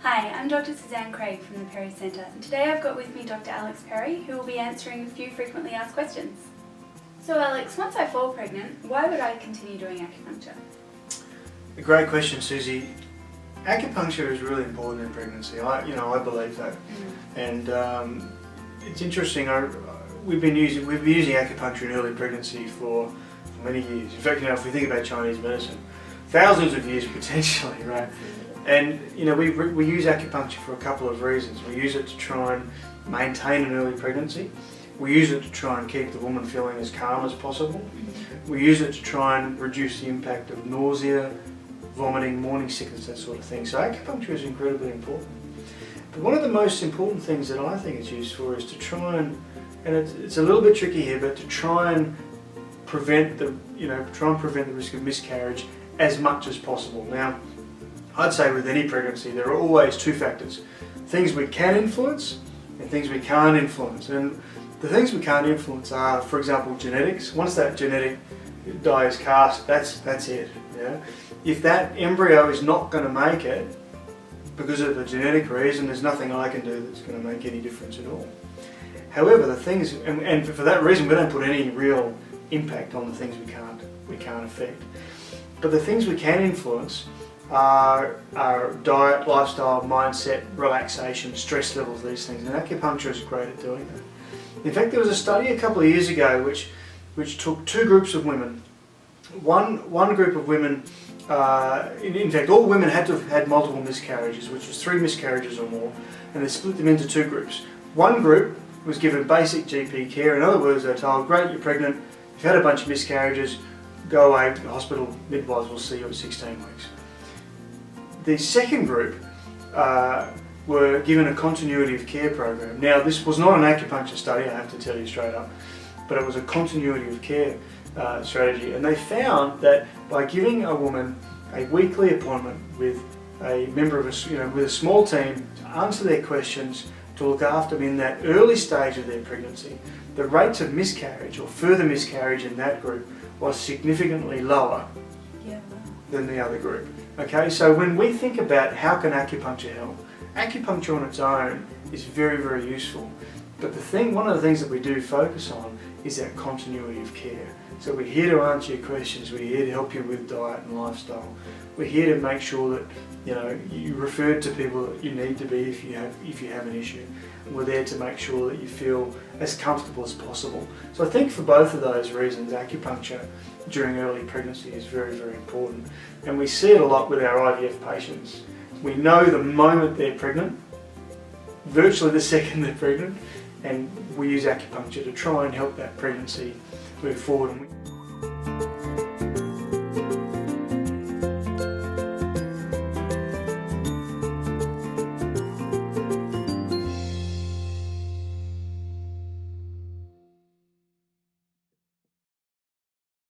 Hi, I'm Dr. Suzanne Craig from the Perry Centre, and today I've got with me Dr. Alex Perry, who will be answering a few frequently asked questions. So Alex, once I fall pregnant, why would I continue doing acupuncture? A great question, Susie. Acupuncture is really important in pregnancy. I believe that, and it's interesting. We've been using acupuncture in early pregnancy for many years. In fact, if we think about Chinese medicine, thousands of years potentially, right? And we use acupuncture for a couple of reasons. We use it to try and maintain an early pregnancy. We use it to try and keep the woman feeling as calm as possible. We use it to try and reduce the impact of nausea, vomiting, morning sickness, that sort of thing. So acupuncture is incredibly important. But one of the most important things that I think it's used for is to try and it's a little bit tricky here, but to try and prevent the risk of miscarriage as much as possible. Now, I'd say with any pregnancy there are always two factors: things we can influence and things we can't influence. And the things we can't influence are, for example, genetics. Once that genetic die is cast, that's it. Yeah? If that embryo is not going to make it because of a genetic reason, there's nothing I can do that's going to make any difference at all. However, the things, and for that reason, we don't put any real impact on the things we can't affect. But the things we can influence are diet, lifestyle, mindset, relaxation, stress levels, these things. And acupuncture is great at doing that. In fact, there was a study a couple of years ago which took two groups of women. One group of women, in fact, all women had to have had multiple miscarriages, which was 3 miscarriages or more, and they split them into two groups. One group was given basic GP care. In other words, they were told, great, you're pregnant, you've had a bunch of miscarriages, go away to the hospital, midwives will see you at 16 weeks. The second group were given a continuity of care program. Now, this was not an acupuncture study, I have to tell you straight up, but it was a continuity of care strategy. And they found that by giving a woman a weekly appointment with a member of with a small team to answer their questions, to look after them in that early stage of their pregnancy, the rates of miscarriage or further miscarriage in that group was significantly lower than the other group. Okay, so when we think about how can acupuncture help, acupuncture on its own is very, very useful. But one of the things that we do focus on is that continuity of care. So we're here to answer your questions, we're here to help you with diet and lifestyle. We're here to make sure that you refer to people that you need to be if you have an issue. And we're there to make sure that you feel as comfortable as possible. So I think for both of those reasons, acupuncture during early pregnancy is very, very important. And we see it a lot with our IVF patients. We know the moment they're pregnant, virtually the second they're pregnant, and we use acupuncture to try and help that pregnancy move forward.